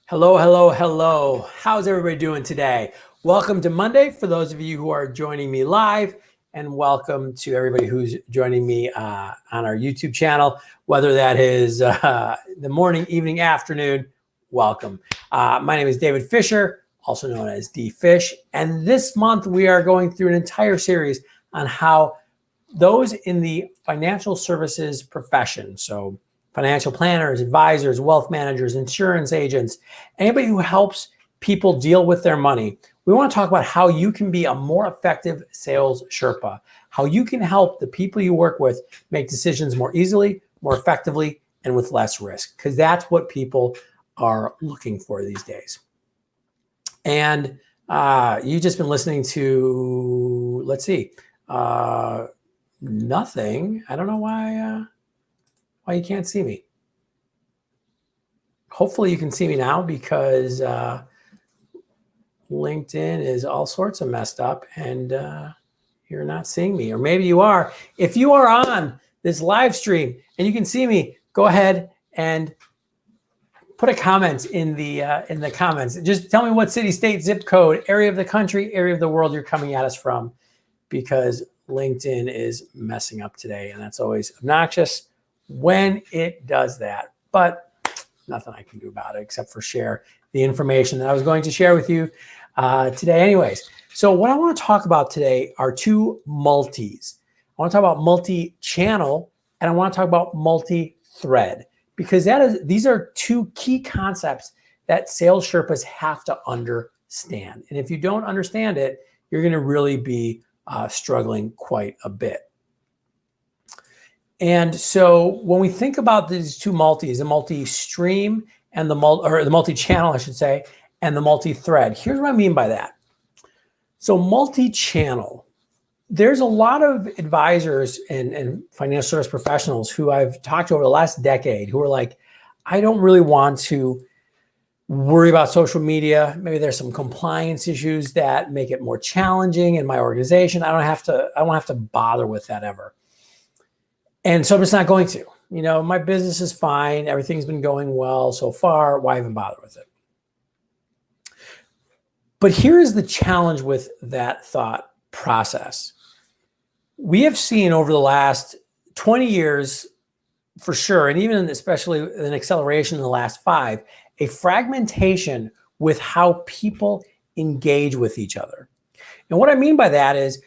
Hello, hello, hello. How's everybody doing today? Welcome to Monday for those of you who are joining me live, and welcome to everybody who's joining me on our YouTube channel, whether that is the morning, evening, afternoon, welcome. My name is David Fisher, also known as D Fish, and this month we are going through an entire series on how those in the financial services profession, so financial planners, advisors, wealth managers, insurance agents, anybody who helps people deal with their money. We want to talk about how you can be a more effective sales Sherpa, how you can help the people you work with make decisions more easily, more effectively, and with less risk, because that's what people are looking for these days. And you've just been listening to, let's see, nothing. I don't know why you can't see me. Hopefully you can see me now, because LinkedIn is all sorts of messed up and you're not seeing me, or maybe you are. If you are on this live stream and you can see me, go ahead and put a comment in the comments. Just tell me what city, state, zip code, area of the country, area of the world you're coming at us from, because LinkedIn is messing up today, and that's always obnoxious when it does that. But nothing I can do about it except for share the information that I was going to share with you today anyways. So what I want to talk about today are two multis. I want to talk about multi-channel, and I want to talk about multi-thread, because these are two key concepts that sales Sherpas have to understand. And if you don't understand it, you're going to really be struggling quite a bit. And so when we think about these two multis, the multi-stream and the multi-channel, I should say, and the multi-thread, here's what I mean by that. So multi-channel, there's a lot of advisors and financial service professionals who I've talked to over the last decade who are like, I don't really want to worry about social media. Maybe there's some compliance issues that make it more challenging in my organization. I don't have to bother with that ever. And so I'm just not going to. You know, my business is fine. Everything's been going well so far. Why even bother with it? But here's the challenge with that thought process. We have seen over the last 20 years, for sure, and even especially an acceleration in the last 5, a fragmentation with how people engage with each other. And what I mean by that is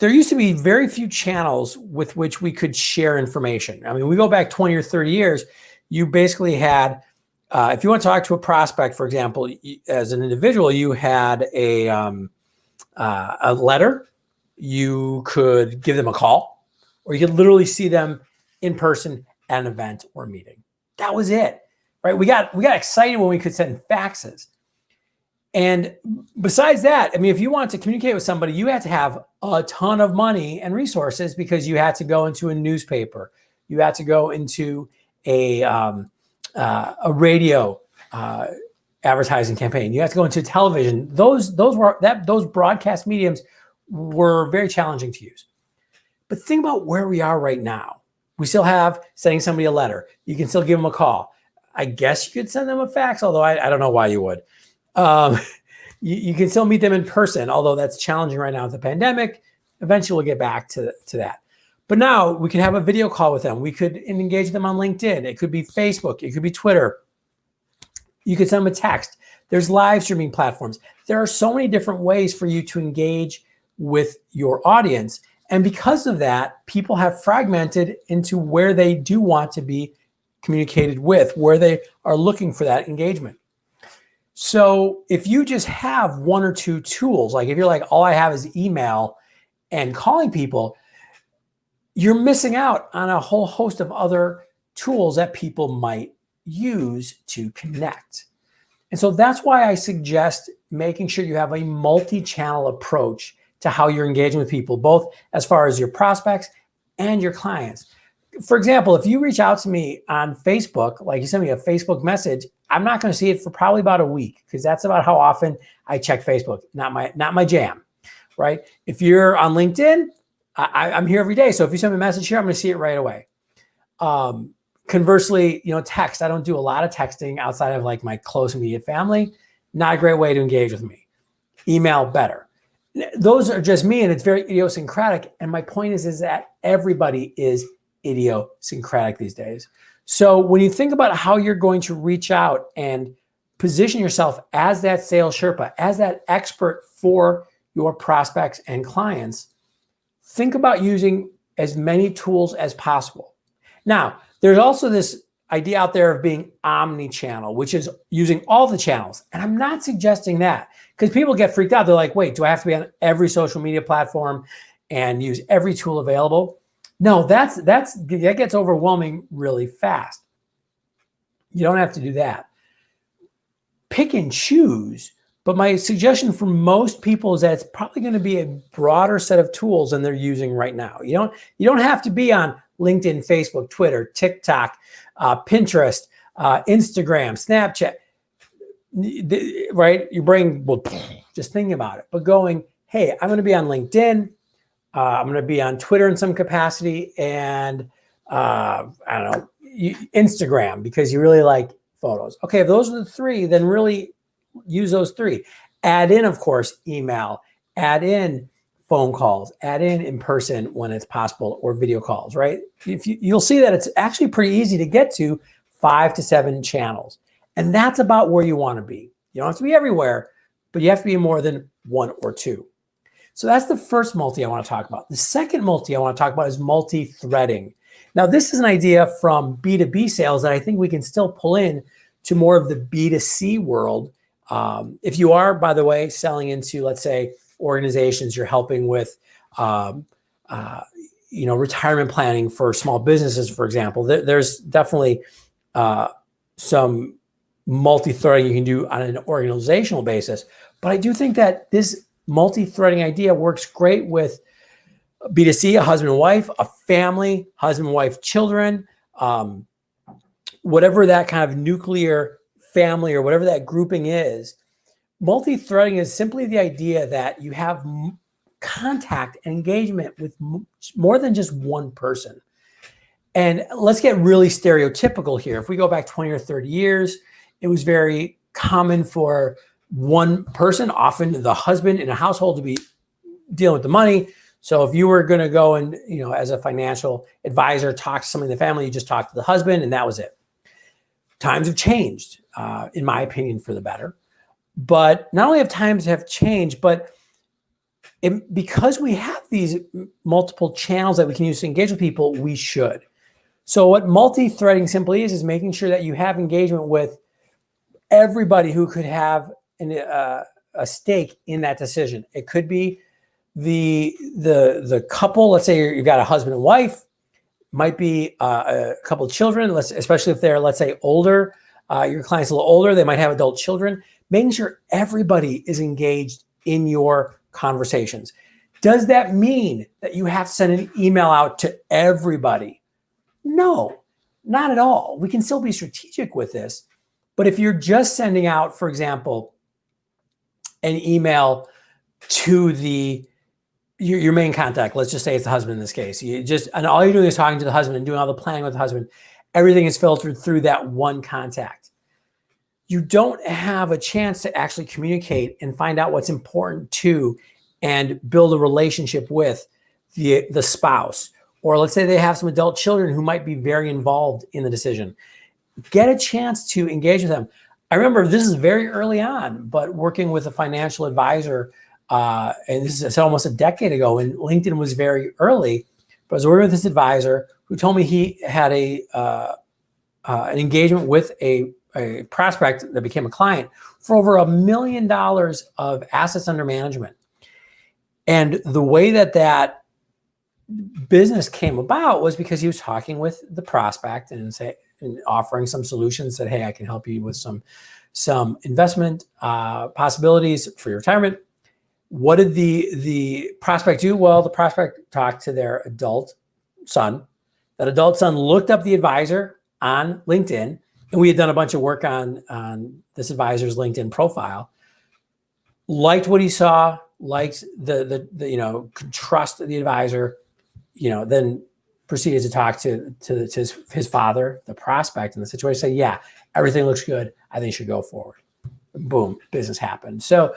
there used to be very few channels with which we could share information. I mean, we go back 20 or 30 years, you basically had, if you want to talk to a prospect, for example, as an individual, you had a letter, you could give them a call, or you could literally see them in person at an event or meeting. That was it. Right? We got excited when we could send faxes. And besides that, I mean, if you want to communicate with somebody, you had to have a ton of money and resources, because you had to go into a newspaper, you had to go into a radio advertising campaign, you had to go into television. Those broadcast mediums were very challenging to use. But think about where we are right now. We still have sending somebody a letter. You can still give them a call. I guess you could send them a fax, although I don't know why you would. You can still meet them in person, although that's challenging right now with the pandemic. Eventually we'll get back to that. But now we can have a video call with them. We could engage them on LinkedIn. It could be Facebook. It could be Twitter. You could send them a text. There's live streaming platforms. There are so many different ways for you to engage with your audience. And because of that, people have fragmented into where they do want to be communicated with, where they are looking for that engagement. So if you just have one or two tools, like if you're like, all I have is email and calling people, you're missing out on a whole host of other tools that people might use to connect. And so that's why I suggest making sure you have a multi-channel approach to how you're engaging with people, both as far as your prospects and your clients. For example, if you reach out to me on Facebook, like you send me a Facebook message, I'm not going to see it for probably about a week, because that's about how often I check Facebook. Not my jam, right? If you're on LinkedIn, I'm here every day. So if you send me a message here, I'm going to see it right away. Conversely, text. I don't do a lot of texting outside of like my close immediate family. Not a great way to engage with me. Email, better. Those are just me, and it's very idiosyncratic. And my point is that everybody is idiosyncratic these days. So when you think about how you're going to reach out and position yourself as that sales Sherpa, as that expert for your prospects and clients, think about using as many tools as possible. Now, there's also this idea out there of being omni-channel, which is using all the channels. And I'm not suggesting that, because people get freaked out. They're like, wait, do I have to be on every social media platform and use every tool available? No, that gets overwhelming really fast. You don't have to do that. Pick and choose. But my suggestion for most people is that it's probably going to be a broader set of tools than they're using right now. You don't have to be on LinkedIn, Facebook, Twitter, TikTok, Pinterest, Instagram, Snapchat, right? Your brain will just think about it. But going, hey, I'm going to be on LinkedIn. I'm going to be on Twitter in some capacity, and I don't know, Instagram, because you really like photos. Okay, if those are the three, then really use those three. Add in, of course, email, add in phone calls, add in person when it's possible, or video calls, right? You'll see that it's actually pretty easy to get to 5 to 7 channels. And that's about where you want to be. You don't have to be everywhere, but you have to be more than 1 or 2. So that's the first multi I want to talk about. The second multi I want to talk about is multi-threading. Now, this is an idea from B2B sales that I think we can still pull in to more of the B2C world. If you are, by the way, selling into, let's say, organizations, you're helping with, retirement planning for small businesses, for example, there's definitely some multi-threading you can do on an organizational basis. But I do think that this multi-threading idea works great with B2C, a husband and wife, a family, husband and wife, children, whatever that kind of nuclear family or whatever that grouping is. Multi-threading is simply the idea that you have contact and engagement with more than just one person. And let's get really stereotypical here. If we go back 20 or 30 years, it was very common for one person, often the husband in a household, to be dealing with the money. So if you were going to go and, as a financial advisor, talk to somebody in the family, you just talked to the husband and that was it. Times have changed, in my opinion, for the better. But not only have times have changed, but because we have these multiple channels that we can use to engage with people, we should. So what multi-threading simply is making sure that you have engagement with everybody who could have a stake in that decision. It could be the couple. Let's say you've got a husband and wife. Might be a couple of children, especially if they're, let's say, older. Your client's a little older. They might have adult children. Making sure everybody is engaged in your conversations. Does that mean that you have to send an email out to everybody? No, not at all. We can still be strategic with this. But if you're just sending out, for example, an email to your main contact, let's just say it's the husband in this case, and all you're doing is talking to the husband and doing all the planning with the husband, everything is filtered through that one contact. You don't have a chance to actually communicate and find out what's important to and build a relationship with the spouse. Or let's say they have some adult children who might be very involved in the decision. Get a chance to engage with them. I remember this is very early on, but working with a financial advisor, and this is almost a decade ago, and LinkedIn was very early, but I was working with this advisor who told me he had an engagement with a prospect that became a client for over $1 million of assets under management. And the way that business came about was because he was talking with the prospect and offering some solutions, said, hey, I can help you with some investment possibilities for your retirement. What did the prospect do? Well, the prospect talked to their adult son. That adult son looked up the advisor on LinkedIn, and we had done a bunch of work on this advisor's LinkedIn profile. Liked what he saw, liked could trust the advisor, then proceeded to talk to his father, the prospect in the situation, say, yeah, everything looks good. I think you should go forward. Boom, business happened. So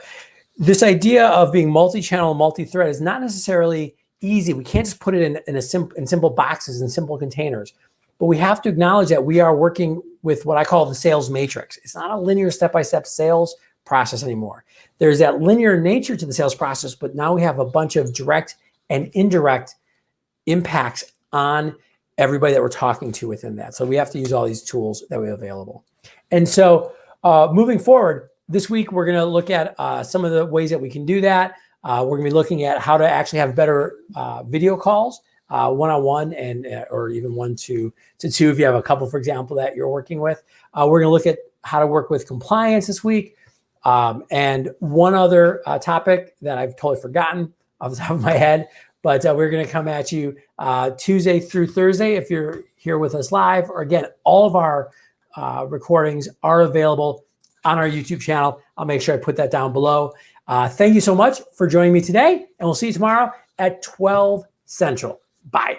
this idea of being multi-channel, multi-thread is not necessarily easy. We can't just put it in simple boxes and simple containers, but we have to acknowledge that we are working with what I call the sales matrix. It's not a linear step-by-step sales process anymore. There's that linear nature to the sales process, but now we have a bunch of direct and indirect impacts on everybody that we're talking to within that. So we have to use all these tools that we have available. And so moving forward, this week, we're going to look at some of the ways that we can do that. We're going to be looking at how to actually have better video calls, one-on-one and or even 1-to-2 if you have a couple, for example, that you're working with. We're going to look at how to work with compliance this week. And one other topic that I've totally forgotten off the top of my head, but we're going to come at you Tuesday through Thursday if you're here with us live. Or again, all of our recordings are available on our YouTube channel. I'll make sure I put that down below. Thank you so much for joining me today, and we'll see you tomorrow at 12 Central. Bye.